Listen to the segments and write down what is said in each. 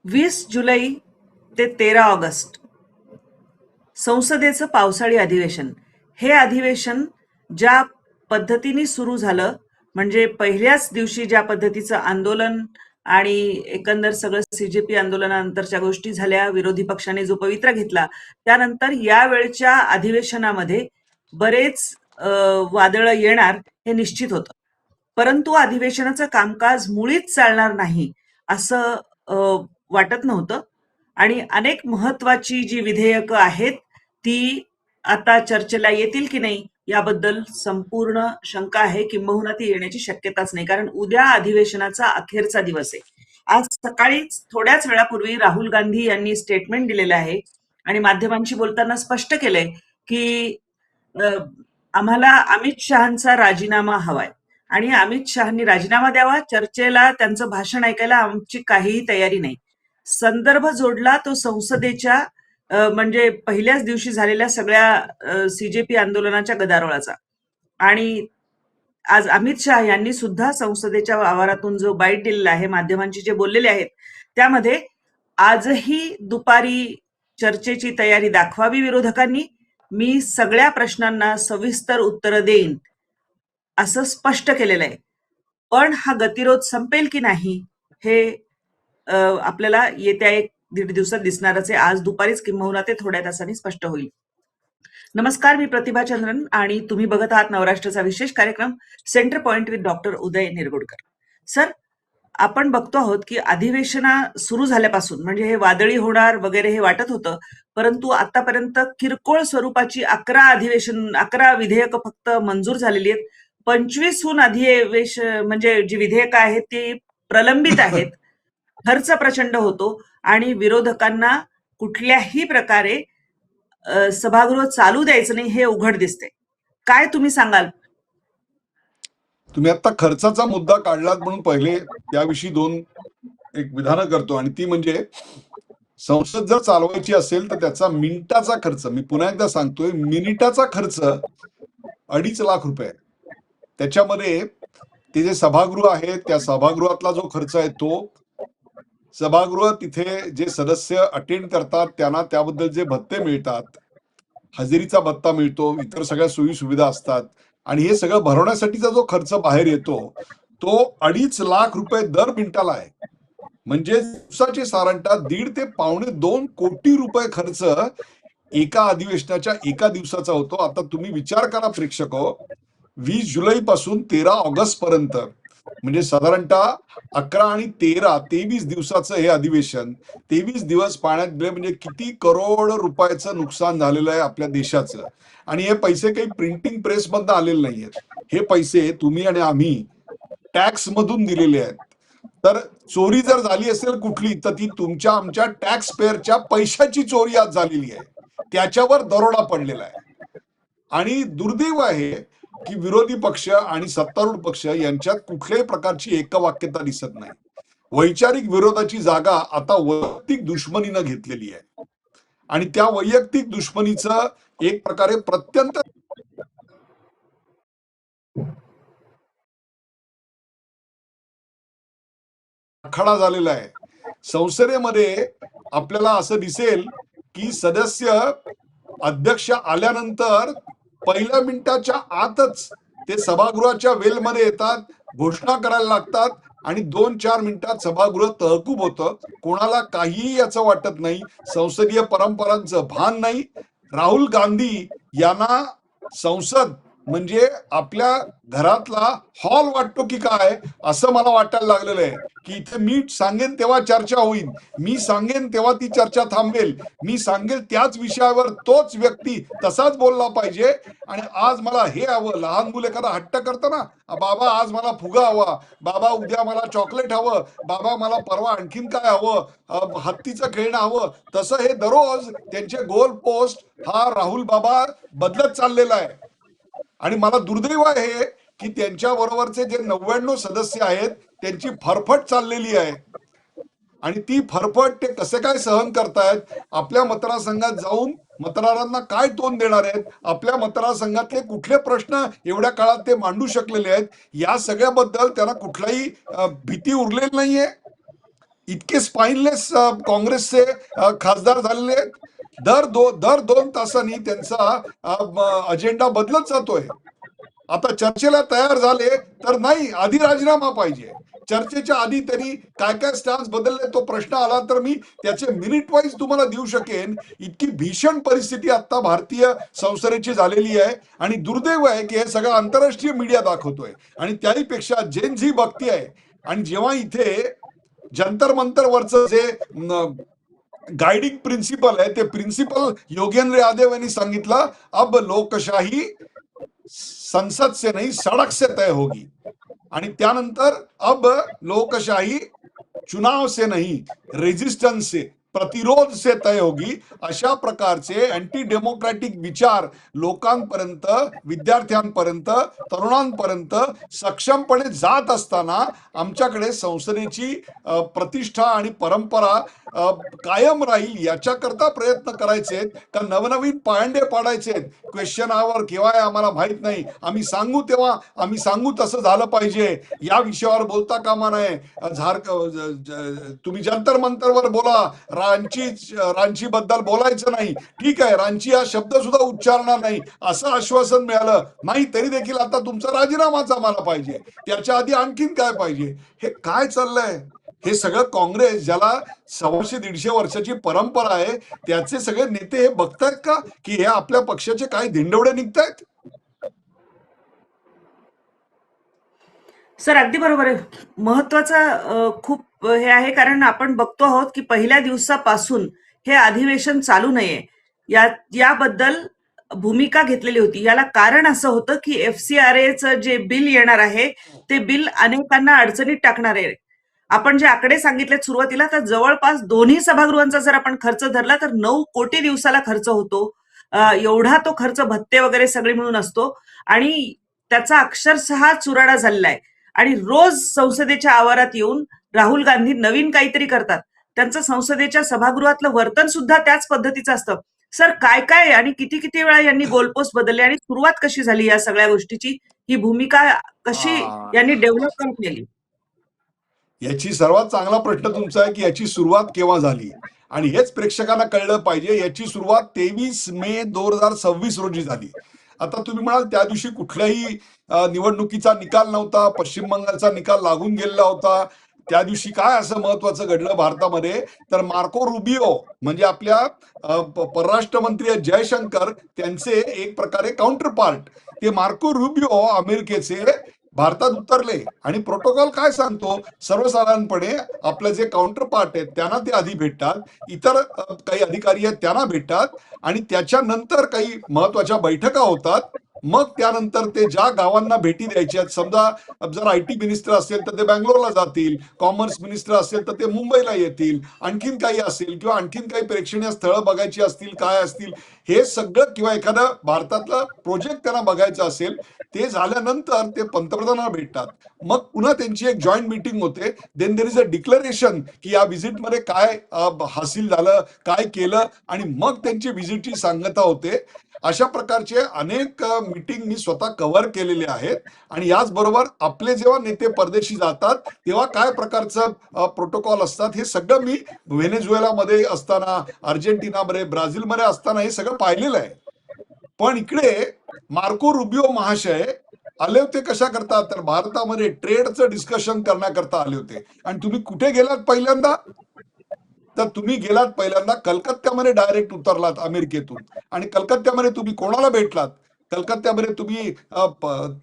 20 जुलै ते 13 ऑगस्ट संसदेचं पावसाळी अधिवेशन. हे अधिवेशन ज्या पद्धतीने सुरू झालं, म्हणजे पहिल्याच दिवशी ज्या पद्धतीचं आंदोलन आणि एकंदर सगळं सीजेपी आंदोलनानंतरच्या गोष्टी झाल्या, विरोधी पक्षाने जो पवित्रा घेतला, त्यानंतर यावेळच्या अधिवेशनामध्ये बरेच वादळं येणार हे निश्चित होतं. परंतु अधिवेशनाचं कामकाज मुळीच चालणार नाही असं वाटत नव्हतं आणि अनेक महत्वाची जी विधेयकं आहेत ती आता चर्चेला येतील की नाही याबद्दल संपूर्ण शंका आहे, किंबहुना ती येण्याची शक्यताच नाही, कारण उद्या अधिवेशनाचा अखेरचा दिवस आहे. आज सकाळी थोड्याच वेळापूर्वी राहुल गांधी यांनी स्टेटमेंट दिलेलं आहे आणि माध्यमांशी बोलताना स्पष्ट केलंय की आम्हाला अमित शहांचा राजीनामा हवाय आणि अमित शहांनी राजीनामा द्यावा. चर्चेला त्यांचं भाषण ऐकायला आमची काहीही तयारी नाही. संदर्भ जोडला तो संसदेच्या म्हणजे पहिल्याच दिवशी झालेल्या सगळ्या सीजेपी आंदोलनाच्या गदारोळाचा. आणि आज अमित शहा यांनी सुद्धा संसदेच्या आवारातून जो बाईट दिलेला आहे, माध्यमांशी जे बोललेले आहेत, त्यामध्ये आजही दुपारी चर्चेची तयारी दाखवावी विरोधकांनी, मी सगळ्या प्रश्नांना सविस्तर उत्तरं देईन असं स्पष्ट केलेलं आहे. पण हा गतिरोध संपेल की नाही हे आपल्याला येत्या 1-1.5 दिवसात दिसणारच आहे. आज दुपारीच किंबहुना ते थोड्या तासांनी स्पष्ट होईल. नमस्कार, मी प्रतिभा चंद्रन आणि तुम्ही बघत आहात नवराष्ट्राचा विशेष कार्यक्रम centre point with doctor Uday Nirgudkar. Sir, आपण बघतो आहोत की अधिवेशना सुरू झाल्यापासून म्हणजे हे वादळी होणार वगैरे हे वाटत होतं, परंतु आतापर्यंत किरकोळ स्वरूपाची 11 विधेयकं फक्त मंजूर झालेली आहेत. 25हून म्हणजे जी विधेयकं आहेत ती प्रलंबित आहेत. खर्च प्रचंड होतो आणि विरोधकांना कुठल्याही प्रकारे सभागृह चालू द्यायचं नाही हे उघड दिसते. काय तुम्ही सांगाल? तुम्ही आता खर्चाचा मुद्दा काढलात म्हणून पहिले त्याविषयी एक विधानं करतो, आणि ती म्हणजे संसद जर चालवायची असेल तर त्याचा मिनिटाचा खर्च, मी पुन्हा एकदा सांगतोय, मिनिटाचा खर्च 2.5 लाख रुपये. त्याच्यामध्ये ते जे सभागृह आहे त्या सभागृहातला जो खर्च आहे तो, सभागृह तिथे जे सदस्य अटेंड करतात त्यांना त्याबद्दल जे भत्ते मिळतात, हजेरीचा भत्ता मिळतो, इतर सगळ्या सोयी सुविधा असतात, आणि हे सगळं भरवण्यासाठीचा जो खर्च बाहेर येतो तो 2.5 लाख रुपये दर मिनिटाला आहे. म्हणजे दिवसाचे साधारणतः 1.5 ते 2.25 कोटी रुपये खर्च एका अधिवेशनाच्या एका दिवसाचा होतो. आता तुम्ही विचार करा प्रेक्षको, 20 जुलै पासून 13 ऑगस्ट पर्यंत म्हणजे साधारणतः 11 आणि 13 23 दिवसाचं हे अधिवेशन, 23 दिवस पाण्यात गेले म्हणजे किती करोड रुपयाचं नुकसान झालेलं आहे आपल्या देशाचं. आणि हे पैसे काही प्रिंटिंग प्रेस मधून आलेले नाहीयेत, हे पैसे तुम्ही आणि आम्ही टॅक्स मधून दिलेले आहेत. तर चोरी जर झाली असेल कुठली तर ती तुमच्या आमच्या टॅक्स पेअरच्या पैशाची चोरी आज झालेली आहे, त्याच्यावर दरोडा पडलेला आहे. आणि दुर्दैव आहे की विरोधी पक्ष आणि सत्तारूढ पक्ष यांच्यात कुठल्याही प्रकारची एकवाक्यता दिसत नाही. वैचारिक विरोधाची जागा आता वैयक्तिक दुश्मनीनं घेतलेली आहे, आणि त्या वैयक्तिक दुश्मनीचं एक प्रकारे प्रत्यंत आखाडा झालेला आहे. संसदेमध्ये आपल्याला असं दिसेल की सदस्य अध्यक्ष आल्यानंतर पहिल्या मिनिटाच्या आतच ते सभागृहाच्या वेलमध्ये येतात, घोषणा करायला लागतात, आणि 2-4 मिनिटात सभागृह तहकूब होतं. कोणाला काहीही याचं वाटत नाही, संसदीय परंपरांचं भान नाही. राहुल गांधी यांना संसद म्हणजे आपल्या घरातला हॉल वाटतो की काय असं मला वाटायला लागलेलं आहे, की इथे मी सांगेन तेव्हा चर्चा होईल, मी सांगेन तेव्हा ती चर्चा थांबेल, मी सांगेल त्याच विषयावर तोच व्यक्ती तसाच बोलला पाहिजे. आणि आज मला हे हवं, लहान मुलं एखादा हट्ट करतं ना, बाबा आज मला फुगा हवा, बाबा उद्या मला चॉकलेट हवं, बाबा मला परवा आणखीन काय हवं, हत्तीचं खेळणं हवं, तसं हे दररोज त्यांचे गोल पोस्ट हा राहुल बाबा बदलत चाललेला आहे. आणि मला दुर्दैव आहे की त्यांच्या बरोबरचे जे 99 सदस्य आहेत त्यांची फरफट चाललेली आहे, आणि ती फरफट ते कसे काय सहन करतायत, आपल्या मतदारसंघात जाऊन मतदारांना काय तोंड देणार आहेत, आपल्या मतदारसंघातले कुठले प्रश्न एवढ्या काळात ते मांडू शकलेले आहेत, या सगळ्याबद्दल त्यांना कुठलाही भीती उरलेली नाहीये. इतके स्पाइनलेस काँग्रेसचे खासदार झालेले आहेत. दर 2 तासांनी त्यांचा अजेंडा बदलत जातोय. आता चर्चेला तयार झाले तर नाही, आधी राजीनामा पाहिजे. चर्चेच्या आधी त्यांनी काय काय स्टान्स बदलले तो प्रश्न आला तर मी त्याचे मिनिट वाईज तुम्हाला देऊ शकेन. इतकी भीषण परिस्थिती आता भारतीय संसदेची झालेली आहे आणि दुर्दैव आहे की हे सगळं आंतरराष्ट्रीय मीडिया दाखवतोय आणि त्याहीपेक्षा जेन झी बघतीये. आणि जेव्हा इथे जंतर मंतरवरचं जे गाइडिंग प्रिन्सिपल आहे ते प्रिन्सिपल योगेंद्र यादव यांनी सांगितलं, अब लोकशाही संसद से नहीं सड़क से तय होगी. आणि त्यानंतर अब लोकशाही चुनाव से नहीं रेजिस्टन्स से, प्रतिरोध से तय होगी. अशा प्रकारचे अँटी डेमोक्रॅटिक विचार लोकांपर्यंत, विद्यार्थ्यांपर्यंत, तरुणांपर्यंत सक्षमपणे जात असताना आमच्याकडे संसदेची प्रतिष्ठा आणि परंपरा कायम राहील याच्याकरता प्रयत्न करायचे का नवनवीन पायंडे पाडायचे. क्वेश्चन आवर केव्हा आहे आम्हाला माहित नाही, आम्ही सांगू तेव्हा आम्ही सांगू तसं झालं पाहिजे, या विषयावर बोलता कामा नये. तुम्ही जंतर मंतरवर बोला, रांची बद्दल बोलायचं नाही, ठीक आहे, रांची हा शब्द सुद्धा उच्चारणार नाही असं आश्वासन मिळालं नाही तरी देखील आता तुमचा राजीनामाच आम्हाला पाहिजे. त्याच्या आधी आणखीन काय पाहिजे? हे काय चाललंय? हे सगळं काँग्रेस, ज्याला 100-150 वर्षाची परंपरा आहे, त्याचे सगळे नेते हे बघतायत का की हे आपल्या पक्षाचे काय धिंडवडे निघतायत? सर अगदी बरोबर आहे. महत्वाचा खूप हे आहे, कारण आपण बघतो आहोत की पहिल्या दिवसापासून हे अधिवेशन चालू नये याबद्दल भूमिका घेतलेली होती. याला कारण असं होतं की FCRAचं जे बिल येणार आहे ते बिल अनेकांना अडचणीत टाकणार आहे. आपण जे आकडे सांगितलेत सुरुवातीला, तर जवळपास दोन्ही सभागृहांचा जर आपण खर्च धरला तर 9 कोटी दिवसाला खर्च होतो. एवढा तो खर्च भत्ते वगैरे सगळे मिळून असतो आणि त्याचा अक्षरशः चुराडा झालेला आहे. आणि रोज संसदेच्या आवारात येऊन राहुल गांधी नवीन काहीतरी करतात. त्यांचं संसदेच्या सभागृहातलं वर्तन सुद्धा त्याच पद्धतीचं असतं. सर काय काय आणि किती किती वेळा यांनी गोलपोस्ट बदलले आणि सुरुवात कशी झाली या सगळ्या गोष्टीची? ही भूमिका कशी यांनी डेव्हलप केली? याची सर्वात चांगला प्रश्न तुमचा आहे की याची सुरुवात केव्हा झाली, आणि हेच प्रेक्षकांना कळलं पाहिजे. याची सुरुवात 23 मे 2026 रोजी झाली. आता तुम्ही म्हणाल त्या दिवशी कुठल्याही निवडणुकीचा निकाल नव्हता, पश्चिम बंगालचा निकाल लागून गेलेला होता. त्या दिवशी काय असं महत्वाचं घडलं भारतामध्ये, तर मार्को रुबियो म्हणजे आपल्या परराष्ट्र मंत्री जयशंकर, त्यांचे एक प्रकारे काउंटर पार्ट ते मार्को रुबियो अमेरिकेचे भारतात उतरले. आणि प्रोटोकॉल काय सांगतो, सर्वसाधारणपणे आपले जे काउंटर पार्ट आहेत त्यांना ते आधी भेटतात, इतर काही अधिकारी आहेत त्यांना भेटतात आणि त्याच्यानंतर काही महत्वाच्या बैठका होतात. मग त्यानंतर ते ज्या गावांना भेटी द्यायच्या, समजा जर IT मिनिस्टर असेल तर ते बँगलोरला जातील, कॉमर्स मिनिस्टर असेल तर ते मुंबईला येतील, आणखीन काही असेल किंवा आणखीन काही प्रेक्षणीय स्थळं बघायची असतील, काय असतील हे सगळं, किंवा एखादा भारतातला प्रोजेक्ट त्यांना बघायचा असेल, ते झाल्यानंतर ते पंतप्रधानांना भेटतात. मग पुन्हा त्यांची एक जॉईंट मीटिंग होते. Then there is a declaration की या व्हिजिटमध्ये काय हासिल झालं, काय केलं, आणि मग त्यांची व्हिजिटची सांगता होते. अशा प्रकारचे अनेक मीटिंग मी स्वतः कव्हर केलेले आहेत. आणि याचबरोबर आपले जेव्हा नेते परदेशी जातात तेव्हा काय प्रकारचं प्रोटोकॉल असतात हे सगळं मी व्हेनेझुएलामध्ये असताना, अर्जेंटिनामध्ये, ब्राझीलमध्ये असताना हे सगळं पाहिलेलं आहे. पण इकडे मार्को रुबियो महाशय आले होते कशा करता, तर भारतामध्ये ट्रेडचं डिस्कशन करण्याकरता आले होते. आणि तुम्ही कुठे गेलात पहिल्यांदा, तर तुम्ही गेलात पहिल्यांदा कलकत्त्यामध्ये डायरेक्ट उतरलात अमेरिकेतून. आणि कलकत्त्यामध्ये तुम्ही कोणाला भेटलात, कलकत्त्यामध्ये तुम्ही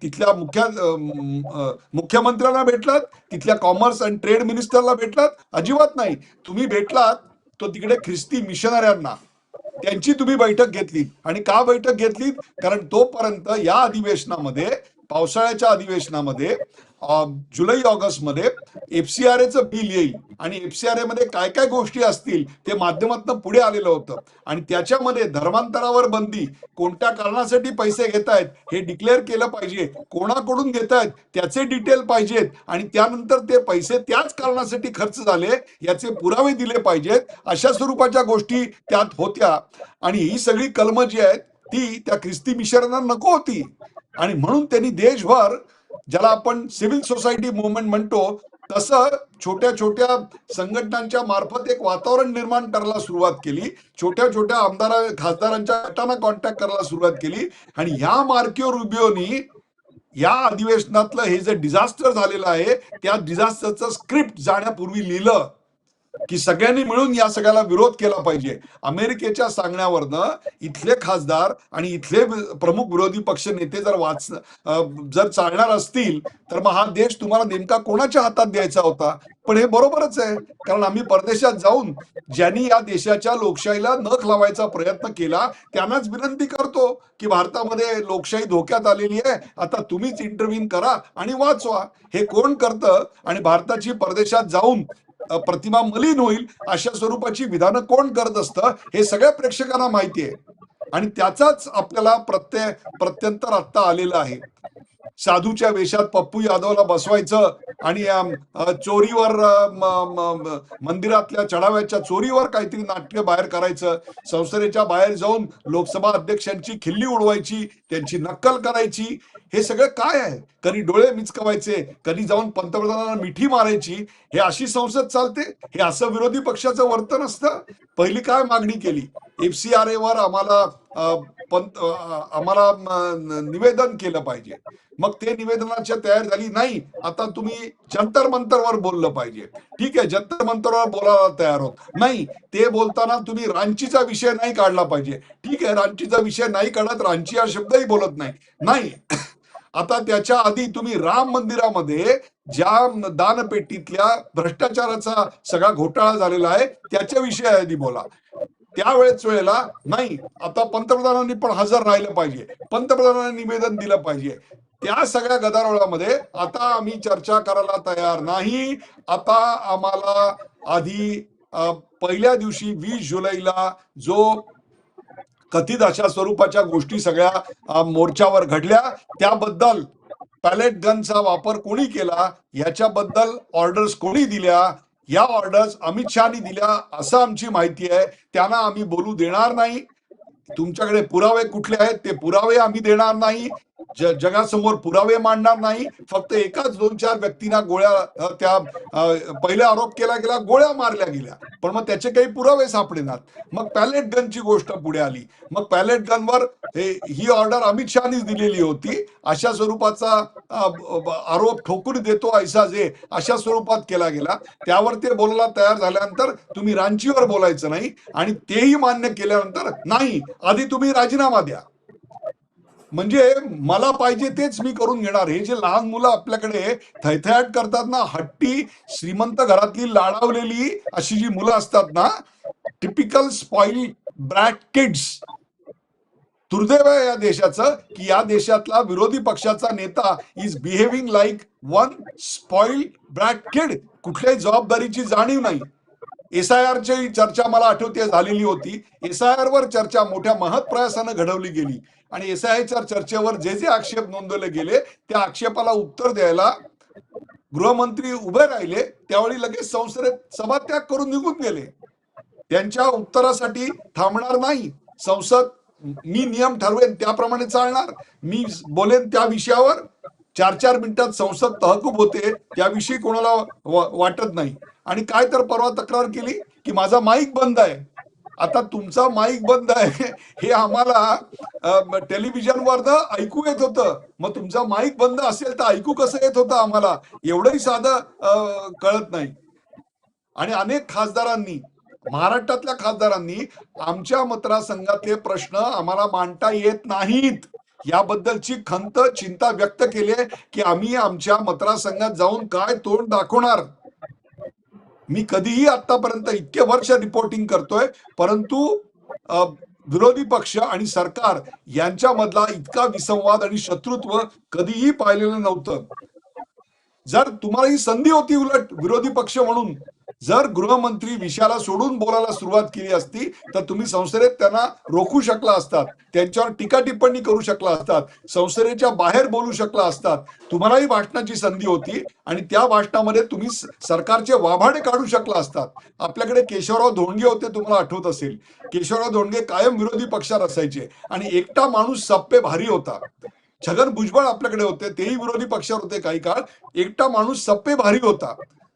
तिथल्या मुख्यमंत्र्यांना भेटलात, तिथल्या कॉमर्स अँड ट्रेड मिनिस्टरला भेटलात? अजिबात नाही. तुम्ही भेटलात तो तिकडे ख्रिस्ती मिशनऱ्यांना, त्यांची तुम्ही बैठक घेतली. आणि का बैठक घेतलीत, कारण तोपर्यंत या अधिवेशनामध्ये, पावसाळ्याच्या अधिवेशनामध्ये जुलै ऑगस्टमध्ये FCRAचं बिल येईल आणि FCRA मध्ये काय काय गोष्टी असतील ते माध्यमातून पुढे आलेलं होतं. आणि त्याच्यामध्ये धर्मांतरावर बंदी, कोणत्या कारणासाठी पैसे घेत आहेत हे डिक्लेअर केलं पाहिजे, कोणाकडून घेत आहेत त्याचे डिटेल पाहिजेत, आणि त्यानंतर ते पैसे त्याच कारणासाठी खर्च झाले याचे पुरावे दिले पाहिजेत. अशा स्वरूपाच्या गोष्टी त्यात होत्या. आणि ही सगळी कलमं जी आहेत ती त्या ख्रिस्ती मिशनऱ्यांना नको होती. आणि म्हणून त्यांनी देशभर, ज्याला आपण सिव्हिल सोसायटी मुवमेंट म्हणतो, तसं छोट्या छोट्या संघटनांच्या मार्फत एक वातावरण निर्माण करायला सुरुवात केली. छोट्या छोट्या खासदारांच्या गटांना कॉन्टॅक्ट करायला सुरुवात केली आणि ह्या मार्किओ रुबियोनी या अधिवेशनातलं हे जे डिझास्टर झालेलं आहे त्या डिझास्टरचं स्क्रिप्ट जाण्यापूर्वी लिहिलं की सगळ्यांनी मिळून या सगळ्याला विरोध केला पाहिजे. अमेरिकेच्या सांगण्यावरनं इथले खासदार आणि इथले प्रमुख विरोधी पक्ष नेते जर चालणार असतील तर मग हा देश तुम्हाला नेमका कोणाच्या हातात द्यायचा होता. पण हे बरोबरच आहे, कारण आम्ही परदेशात जाऊन ज्यांनी या देशाच्या लोकशाहीला नख लावायचा प्रयत्न केला त्यांनाच विनंती करतो की भारतामध्ये लोकशाही धोक्यात आलेली आहे, आता तुम्हीच इंटरव्हीन करा आणि वाचवा. हे कोण करतं आणि भारताची परदेशात जाऊन प्रतिमा मलिन होईल अशा स्वरूपाची विधानं कोण करत असतं हे सगळ्या प्रेक्षकांना माहिती आहे आणि त्याचाच आपल्याला प्रत्यंतर आत्ता आलेलं आहे. साधूच्या वेशात पप्पू यादवला बसवायचं आणि चोरीवर मंदिरातल्या चढाव्याच्या चोरीवर काहीतरी नाट्य बाहेर करायचं, संसदेच्या बाहेर जाऊन लोकसभा अध्यक्षांची खिल्ली उडवायची, त्यांची नक्कल करायची. हे सगळं काय आहे? कधी डोळे मिचकवायचे, कधी जाऊन पंतप्रधानांना मिठी मारायची. हे अशी संसद चालते? हे असं विरोधी पक्षाचं वर्तन असतं? पहिली काय मागणी केली? FCRA वर आम्हाला निवेदन केलं पाहिजे. मग ते निवेदनाची तयारी झाली, नाही आता तुम्ही जंतर मंतरवर बोललं पाहिजे. ठीक आहे, जंतर मंतरवर बोलायला तयार होत नाही. ते बोलताना तुम्ही रांचीचा विषय नाही काढला पाहिजे. ठीक आहे, रांचीचा विषय नाही काढत, रांची हा शब्दही बोलत नाही. आता त्याच्या आधी तुम्ही राम मंदिरामध्ये ज्या दानपेटीतल्या भ्रष्टाचाराचा सगळा घोटाळा झालेला आहे त्याच्याविषयी आधी बोला. वेळेला नाही, आता पंतप्रधानांनी पण हजर राहिलं पाहिजे, पंतप्रधानांनी निवेदन दिलं पाहिजे. त्या सगळ्या गदारोळामध्ये आता आम्ही चर्चा करायला तयार नाही. आता आम्हाला आधी पहिल्या दिवशी 20 जुलैला जो कथित अशा स्वरूपाच्या गोष्टी सगळ्या मोर्चावर घडल्या त्याबद्दल पॅलेट गनचा वापर कोणी केला याच्याबद्दल ऑर्डर्स कोणी दिल्या, या ऑर्डर्स अमित शहानी दिल्या असं आमची माहिती आहे. त्यांना आम्ही बोलू देणार नाही. तुमच्याकडे पुरावे कुठले आहेत ते पुरावे आम्ही देणार नाही, जगासमोर पुरावे मांडणार नाही. फक्त एकाच 2-4 व्यक्तींना त्या पहिला आरोप केला गेला, गोळ्या मारल्या गेल्या, पण मग त्याचे काही पुरावे सापडेनात. मग पॅलेट गनची गोष्ट पुढे आली. मग पॅलेट गनवर ही ऑर्डर अमित शहानीच दिलेली होती अशा स्वरूपाचा आरोप ठोकून देतो ऐसा जे अशा स्वरूपात केला गेला. त्यावर ते बोलायला तयार झाल्यानंतर तुम्ही रांचीवर बोलायचं नाही आणि तेही मान्य केल्यानंतर नाही, आधी तुम्ही राजीनामा द्या, म्हणजे मला पाहिजे तेच मी करून घेणार. हे जे लहान मुलं आपल्याकडे थैथयाट करतात ना, हट्टी श्रीमंत घरातली लाडावलेली अशी जी मुलं असतात ना, टिपिकल स्पॉइल ब्रॅट किड्स. दुर्दैव आहे या देशाचं की या देशातला विरोधी पक्षाचा नेता is behaving like one spoil brat kid. कुठल्याही जबाबदारीची जाणीव नाही. SIR ची चर्चा मला आठवते झालेली होती. SIR वर चर्चा मोठ्या महत् प्रयासानं घडवली गेली आणि SIR चर्चेवर जे जे आक्षेप नोंदवले गेले त्या आक्षेपाला उत्तर द्यायला गृहमंत्री उभे राहिले, त्यावेळी लगेच संसदेत सभात्याग करून निघून गेले. त्यांच्या उत्तरासाठी थांबणार नाही संसद. मी नियम ठरवेन त्याप्रमाणे चालणार, मी बोलेन त्या विषयावर. 4-4 मिनिटात संसद तहकूब होते, त्याविषयी कोणाला वाटत नाही. आणि काय तर परवा तक्रार केली की माझा माईक बंद आहे. आता तुमचा माईक बंद आहे हे आम्हाला टेलिव्हिजनवर ऐकू येत होतं, मग तुमचा माईक बंद असेल तर ऐकू कसं येत होतं आम्हाला, एवढंही साधं कळत नाही. आणि अनेक खासदारांनी, महाराष्ट्रातल्या खासदारांनी आमच्या मतदारसंघातले प्रश्न आम्हाला मांडता येत नाहीत याबद्दलची खंत, चिंता व्यक्त केली आहे की आम्ही आमच्या मतदारसंघात जाऊन काय तोंड दाखवणार. मी कधीही आतापर्यंत इतके वर्ष रिपोर्टिंग करतोय, परंतु विरोधी पक्ष आणि सरकार यांच्यामधला इतका विसंवाद आणि शत्रुत्व कधीही पाहिलेलं नव्हतं. जर तुम्हाला ही संधी होती उलट विरोधी पक्ष म्हणून, जर गृहमंत्री विषयाला सोडून बोलायला सुरुवात केली असती तर तुम्ही संसदेत त्यांना रोखू शकला असतात, त्यांच्यावर टीका टिप्पणी करू शकला असतात, संसदेच्या बाहेर बोलू शकला असतात. तुम्हालाही भाषणाची संधी होती आणि त्या भाषणामध्ये तुम्ही सरकारचे वाभाडे काढू शकला असतात. आपल्याकडे केशवराव धोंडगे होते, तुम्हाला आठवत असेल. केशवराव धोंडगे कायम विरोधी पक्षात असायचे आणि एकटा माणूस सप्पे भारी होता. छगन भुजबळ आपल्याकडे होते, तेही विरोधी पक्षावर होते काही काळ. एकटा माणूस सप्पे भारी होता.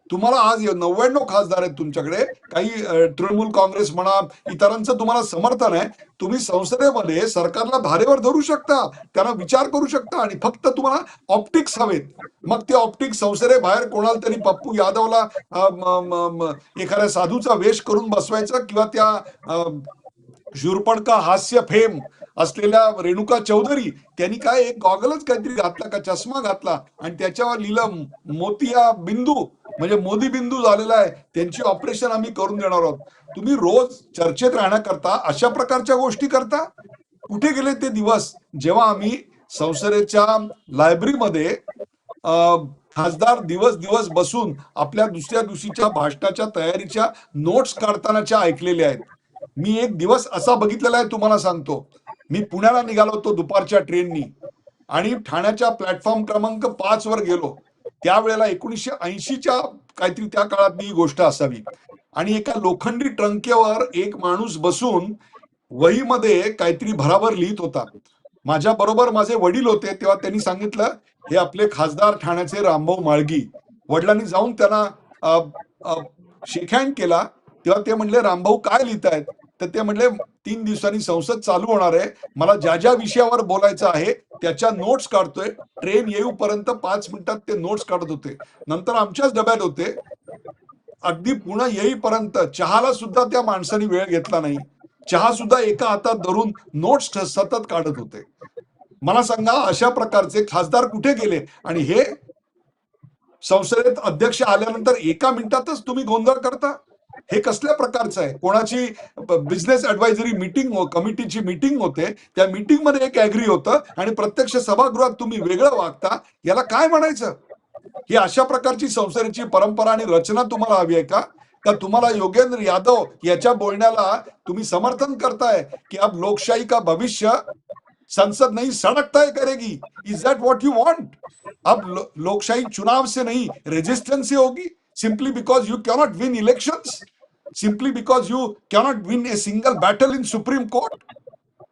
तुम्हाला आज 99 खासदार आहेत तुमच्याकडे. काही तृणमूल काँग्रेस म्हणा, इतरांचं तुम्हाला समर्थन आहे. तुम्ही संसदेमध्ये सरकारला धारेवर धरू शकता, त्यांना विचार करू शकता, आणि फक्त तुम्हाला ऑप्टिक्स हवेत. मग ते ऑप्टिक्स संसदेबाहेर कोणाला तरी पप्पू यादवला एखाद्या साधूचा वेश करून बसवायचं, किंवा त्या शूर्पणखा हास्य फेम असलेल्या रेणुका चौधरी, त्यांनी काय एक गॉगलच काहीतरी घातला का, चष्मा घातला, आणि त्याच्यावर लिहिलं मोतिया बिंदू, म्हणजे मोदी बिंदू झालेला आहे, त्यांची ऑपरेशन आम्ही करून देणार आहोत. तुम्ही रोज चर्चेत राहण्याकरता अशा प्रकारच्या गोष्टी करता. कुठे गेले ते दिवस जेव्हा आम्ही संसदेच्या लायब्ररीमध्ये खासदार दिवस दिवस बसून आपल्या दुसऱ्या दिवशीच्या भाषणाच्या तयारीच्या नोट्स काढतानाच्या ऐकलेल्या आहेत. मी एक दिवस असा बघितलेला आहे, तुम्हाला सांगतो. मी पुण्याला निघालो होतो दुपारच्या ट्रेननी, आणि ठाण्याच्या प्लॅटफॉर्म क्रमांक 5 वर गेलो. त्यावेळेला 1980च्या काहीतरी त्या काळातली ही गोष्ट असावी. आणि एका लोखंडी ट्रंकेवर एक माणूस बसून वहीमध्ये काहीतरी भराभर लिहित होता. माझ्या बरोबर माझे वडील होते, तेव्हा त्यांनी सांगितलं, हे आपले खासदार ठाण्याचे रामभाऊ माळगी. वडिलांनी जाऊन त्यांना शेक हँड केला. तेव्हा ते म्हणले, रामभाऊ काय लिहितायत? तर ते म्हणले, 3 दिवसांनी संसद चालू होणार आहे, मला ज्या ज्या विषयावर बोलायचं आहे त्याच्या नोट्स काढतोय. ट्रेन येऊपर्यंत 5 मिनिटात ते नोट्स काढत होते. नंतर आमच्याच डब्यात होते. अगदी पुन्हा येईपर्यंत चहाला सुद्धा त्या माणसाने वेळ घेतला नाही. चहा सुद्धा एका हातात धरून नोट्स सतत काढत होते. मला सांगा, अशा प्रकारचे खासदार कुठे गेले? आणि हे संसदेत अध्यक्ष आल्यानंतर एका मिनिटातच तुम्ही गोंधळ करता. हे कसल्या प्रकारचं आहे? कोणाची बिझनेस ऍडवायझरी मीटिंग कमिटीची मीटिंग होते, त्या मीटिंग मध्ये एक ऍग्री होतं, आणि प्रत्यक्ष सभागृहात तुम्ही वेगळं वागता. याला काय म्हणायचं? ही अशा प्रकारची संसदेची परंपरा आणि रचना तुम्हाला हवी आहे का? का तुम्हाला योगेंद्र यादव याच्या बोलण्याला तुम्ही समर्थन करताय की अब लोकशाही का भविष्य संसद नहीं सड़क तय करेगी? Is that what you want? अब लोकशाही चुनाव से नहीं, रेजिस्टेंस से होगी, simply because you cannot win elections, simply because you cannot win a single battle in supreme court.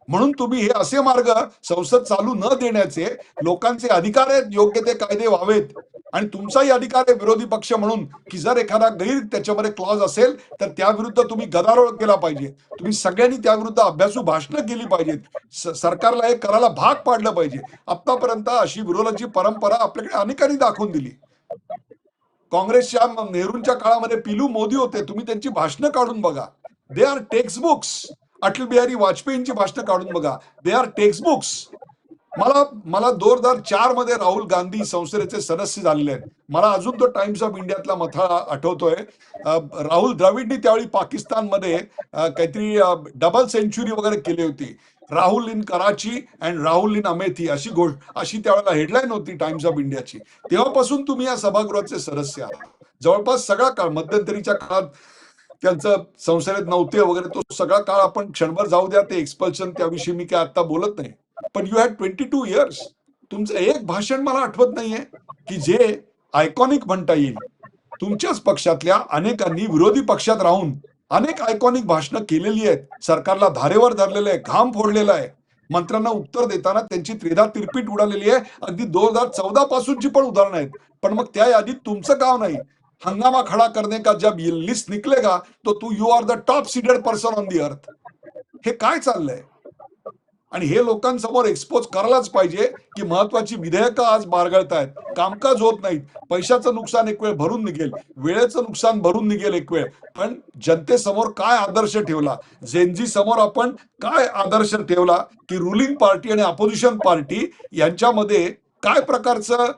म्हणून तुम्ही हे असे मार्ग संसद चालू न देण्याचे, लोकांचे अधिकार आहेत योग्य ते कायदे व्हावेत, आणि तुमचाही अधिकार आहे विरोधी पक्ष म्हणून की जर एखादा गैर त्याच्यामध्ये क्लॉज असेल तर त्याविरुद्ध तुम्ही गदारोळ केला पाहिजे. तुम्ही सगळ्यांनी त्याविरुद्ध अभ्यासू भाषणं केली पाहिजेत. सरकारला हे करायला भाग पाडलं पाहिजे. आतापर्यंत अशी विरोधाची परंपरा आपल्याकडे अनेकांनी दाखवून दिली. काँग्रेसच्या नेहरूंच्या काळामध्ये पिलू मोदी होते, तुम्ही त्यांची भाषणं काढून बघा. They are text books. Atal Bihari वाजपेयींची भाषणं काढून बघा. They are text books. मला 2004 मध्ये राहुल गांधी संसदेचे सदस्य झालेले आहेत. मला अजून तो टाइम्स ऑफ इंडियातला मथळा आठवतोय. राहुल द्रविडनी त्यावेळी पाकिस्तानमध्ये काहीतरी डबल सेंचुरी वगैरे केली होती. Rahul in Karachi and Rahul in Amethi अशी त्यावेळेला हेडलाईन होती टाइम्स ऑफ इंडियाची. तेव्हापासून तुम्ही या सभागृहाचे सदस्य आहात. जवळपास सगळा काळ, मध्यंतरीच्या काळात त्यांचं संसदेत नव्हते वगैरे, तो सगळा काळ आपण क्षणभर जाऊ द्या. ते एक्सपल्शन त्याविषयी मी काय आता बोलत नाही. पण यू हॅड 22 इयर्स. तुमचं एक भाषण मला आठवत नाहीये की जे आयकॉनिक म्हणता येईल. तुमच्याच पक्षातल्या अनेकांनी विरोधी पक्षात राहून अनेक आयकॉनिक भाषणं केलेली आहेत. सरकारला धारेवर धरलेलं आहे, घाम फोडलेला आहे. मंत्र्यांना उत्तर देताना त्यांची त्रेधा तिरपीट उडालेली आहे. अगदी 2014 पासूनची पण उदाहरणं आहेत. पण मग त्या यादीत तुमचं गाव नाही. हंगामा खडा करने का जब ये लिस्ट निकलेगा तो you are the top seeded person on the earth. हे काय चाललंय? आणि हे लोकांसमोर एक्सपोज करायलाच पाहिजे की महत्वाची विधेयकं आज बारगळतायत, कामकाज होत नाहीत, पैशाचं नुकसान एक वेळ भरून निघेल, वेळेचं नुकसान भरून निघेल एक वेळ, पण जनतेसमोर काय आदर्श ठेवला, जेनजी समोर आपण काय आदर्श ठेवला की रुलिंग पार्टी आणि अपोजिशन पार्टी यांच्यामध्ये काय प्रकारचं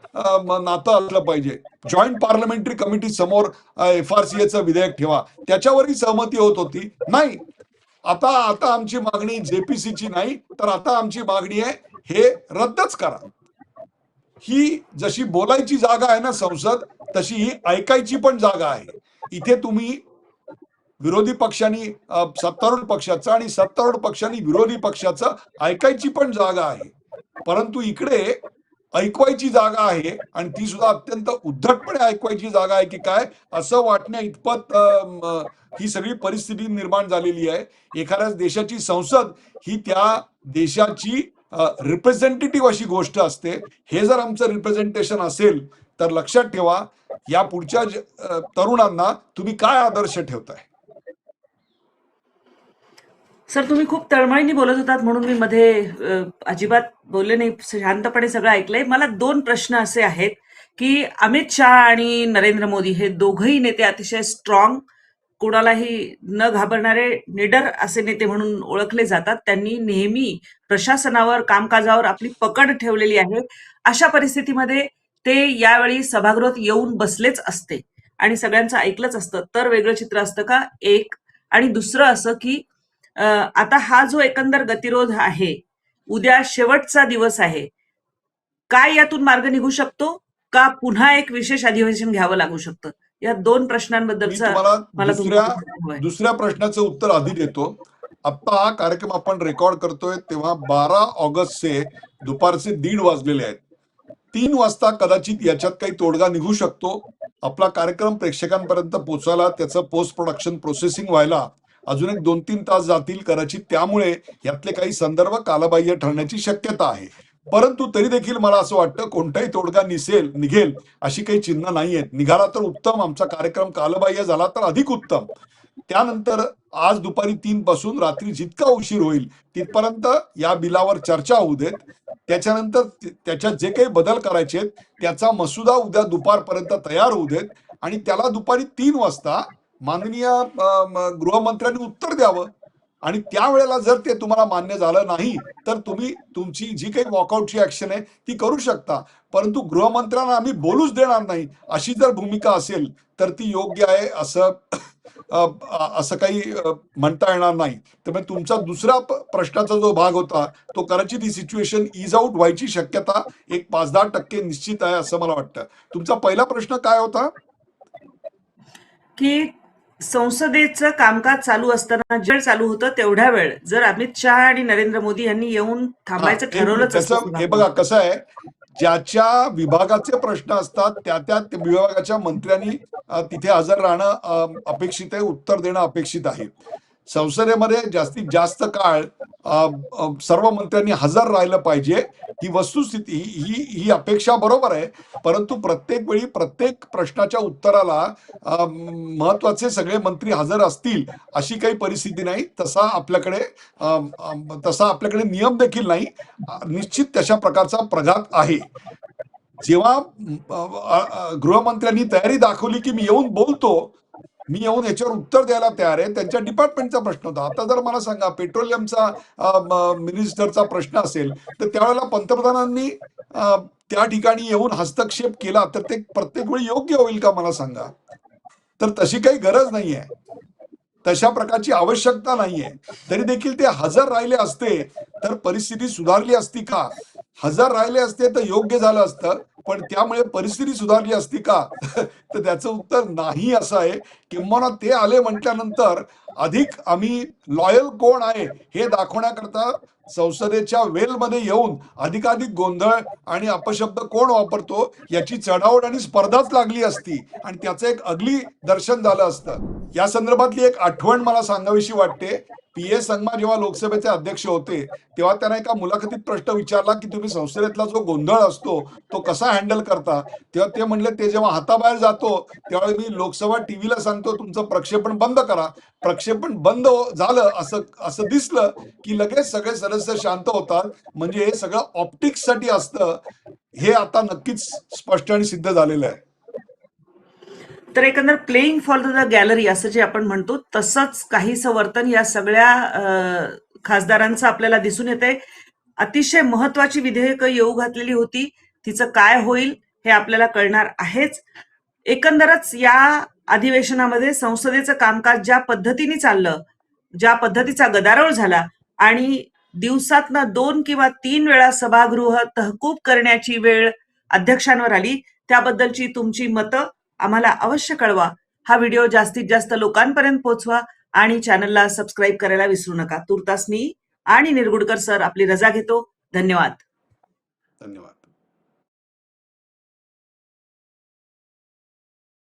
नातं असलं पाहिजे. जॉईंट पार्लमेंटरी कमिटी समोर FRCA विधेयक ठेवा, त्याच्यावरही सहमती होत होती. नाही, आता आमची मागणी JPCची नाही, तर आता आमची मागणी आहे हे रद्दच करा. ही जशी बोलायची जागा आहे ना संसद, तशी ही ऐकायची पण जागा आहे. इथे तुम्ही विरोधी पक्षांनी सत्तारूढ पक्षाचं आणि सत्तारूढ पक्षांनी विरोधी पक्षाचं ऐकायची पण जागा आहे. परंतु इकडे ऐकवायची जागा आहे, आणि ती सुद्धा अत्यंत उद्धटपणे ऐकवायची जागा आहे की काय, असं वाटण्या इतपत ही सगळी परिस्थिती निर्माण झालेली आहे. एखाद्या देशाची संसद ही त्या देशाची रिप्रेझेंटेटिव्ह अशी गोष्ट असते. हे जर आमचं रिप्रेझेंटेशन असेल तर लक्षात ठेवा, या पुढच्या तरुणांना तुम्ही काय आदर्श ठेवताय. सर, तुम्ही खूप तळमळीने बोलत होतात म्हणून मी मध्ये अजिबात बोलले नाही, शांतपणे सगळं ऐकलंय. मला 2 प्रश्न असे आहेत की अमित शहा आणि नरेंद्र मोदी हे दोघंही नेते अतिशय स्ट्रॉंग, कोणालाही न घाबरणारे निडर असे नेते म्हणून ओळखले जातात. त्यांनी नेहमी प्रशासनावर, कामकाजावर आपली पकड ठेवलेली आहे. अशा परिस्थितीमध्ये ते यावेळी सभागृहात येऊन बसलेच असते आणि सगळ्यांचं ऐकलंच असतं, तर वेगळं चित्र असतं का? एक. आणि दुसरं असं की आता हा जो एकंदर गतिरोध आहे, उद्या शेवटचा दिवस आहे, काय यातून मार्ग निघू शकतो का पुन्हा एक विशेष अधिवेशन घ्यावं लागू शकतं? या 2 मी प्रश्नांबद्दलचं तुम्हाला मला तुमचं दुसऱ्या प्रश्नाचं उत्तर आधी देतो. आत्ता हा कार्यक्रम आपण रेकॉर्ड करतोय तेव्हा 12 ऑगस्टचे दुपारचे 1:30 वाजलेले आहेत. 3 वाजता कदाचित याच्यात काही तोडगा निघू शकतो. आपला कार्यक्रम प्रेक्षकांपर्यंत पोहोचायला, त्याचं पोस्ट प्रोडक्शन प्रोसेसिंग व्हायला अजून एक 2-3 तास जातील कदाचित. त्यामुळे यातले काही संदर्भ कालबाह्य ठरण्याची शक्यता आहे. परंतु तरी देखील मला असं वाटतं कोणताही तोडगा निघेल अशी काही चिन्ह नाही आहेत. निघाला तर उत्तम, आमचा कार्यक्रम कालबाह्य झाला तर अधिक उत्तम. त्यानंतर आज दुपारी 3 पासून रात्री जितका उशीर होईल तिथपर्यंत या बिलावर चर्चा होऊ देत. त्याच्यानंतर त्याच्यात जे काही बदल करायचे आहेत त्याचा मसुदा उद्या दुपारपर्यंत तयार होऊ देत आणि त्याला दुपारी 3 वाजता माननीय गृहमंत्र्यांनी उत्तर द्यावं. आणि त्यावेळेला जर ते तुम्हाला मान्य झालं नाही तर तुम्ही तुमची जी काही वॉकआउटची ऍक्शन आहे ती करू शकता. परंतु गृहमंत्र्यांना आम्ही बोलूच देणार नाही अशी जर भूमिका असेल तर ती योग्य आहे असं काही म्हणता येणार नाही. त्यामुळे तुमचा दुसरा प्रश्नाचा जो भाग होता तो कदाचित ही सिच्युएशन इज आउट व्हायची शक्यता एक 5-10% निश्चित आहे असं मला वाटतं. तुमचा पहिला प्रश्न काय होता? की संसदेचं कामकाज चालू असताना जे चालू होतं तेवढ्या वेळ जर अमित शहा आणि नरेंद्र मोदी यांनी येऊन थांबायचं ठरवलंच असतं, हे बघा कसं आहे, ज्याच्या विभागाचे प्रश्न असतात त्या विभागाच्या मंत्र्यांनी तिथे हजर राहणं अपेक्षित आहे, उत्तर देणं अपेक्षित आहे. संसदेमध्ये जास्तीत जास्त काळ सर्व मंत्र्यांनी हजर राहिलं पाहिजे ही वस्तुस्थिती, ही अपेक्षा बरोबर आहे. परंतु प्रत्येक वेळी प्रत्येक प्रश्नाच्या उत्तराला महत्वाचे सगळे मंत्री हजर असतील अशी काही परिस्थिती नाही. तसा आपल्याकडे नियम देखील नाही. निश्चित तशा प्रकारचा प्रघात आहे. जेव्हा गृहमंत्र्यांनी तयारी दाखवली की मी येऊन याच्यावर उत्तर द्यायला तयार आहे, त्यांच्या डिपार्टमेंटचा प्रश्न होता. आता जर मला सांगा पेट्रोलियमचा मिनिस्टरचा प्रश्न असेल तर त्यावेळेला पंतप्रधानांनी त्या ठिकाणी येऊन हस्तक्षेप केला तर ते प्रत्येक वेळी योग्य होईल का मला सांगा? तर तशी काही गरज नाहीये, तशा प्रकारची आवश्यकता नाहीये. तरी देखील ते हजर राहिले असते तर परिस्थिती सुधारली असती का? हजर राहिले असते तर योग्य झालं असतं, पण त्यामुळे परिस्थिती सुधारली असती का? तर त्याचं उत्तर नाही असं आहे. किंबहुना ते आले म्हटल्यानंतर अधिक आम्ही लॉयल कोण आहे हे दाखवण्याकरता संसदेच्या वेलमध्ये येऊन अधिकाधिक गोंधळ आणि अपशब्द कोण वापरतो याची चढाओढ आणि स्पर्धाच लागली असती आणि त्याचं एक अगली दर्शन झालं असतं. या संदर्भातली एक आठवण मला सांगावीशी वाटते. पी.ए. संगमा जेव्हा लोकसभेचे अध्यक्ष होते तेव्हा त्यांना एका मुलाखतीत प्रश्न विचारला की तुम्ही संसदेतला जो गोंधळ असतो तो कसा हँडल करता, तेव्हा ते म्हणले ते जेव्हा हाताबाहेर जातो त्यावेळी मी लोकसभा टीव्हीला सांगतो तुमचं प्रक्षेपण बंद करा. प्रक्षेपण बंद झालं असं दिसलं की लगेच सगळे सदस्य शांत होतात. म्हणजे हे सगळं ऑप्टिक्ससाठी असतं हे आता नक्कीच स्पष्ट आणि सिद्ध झालेलं आहे. तर एकंदर प्लेइंग फॉर द गॅलरी असं जे आपण म्हणतो तसंच काहीसं वर्तन या सगळ्या खासदारांचं आपल्याला दिसून येतंय. अतिशय महत्वाची विधेयकं येऊ घातलेली होती, तिचं काय होईल हे आपल्याला कळणार आहेच. एकंदरच या अधिवेशनामध्ये संसदेचं कामकाज ज्या पद्धतीने चाललं, ज्या पद्धतीचा गदारोळ झाला आणि दिवसातनं 2 किंवा 3 वेळा सभागृह तहकूब करण्याची वेळ अध्यक्षांवर आली, त्याबद्दलची तुमची मतं आम्हाला अवश्य कळवा. हा व्हिडिओ जास्तीत जास्त लोकांपर्यंत पोहोचवा आणि चॅनलला सबस्क्राईब करायला विसरू नका. तुर्तास मी आणि निरगुडकर सर आपली रजा घेतो. धन्यवाद. धन्यवाद.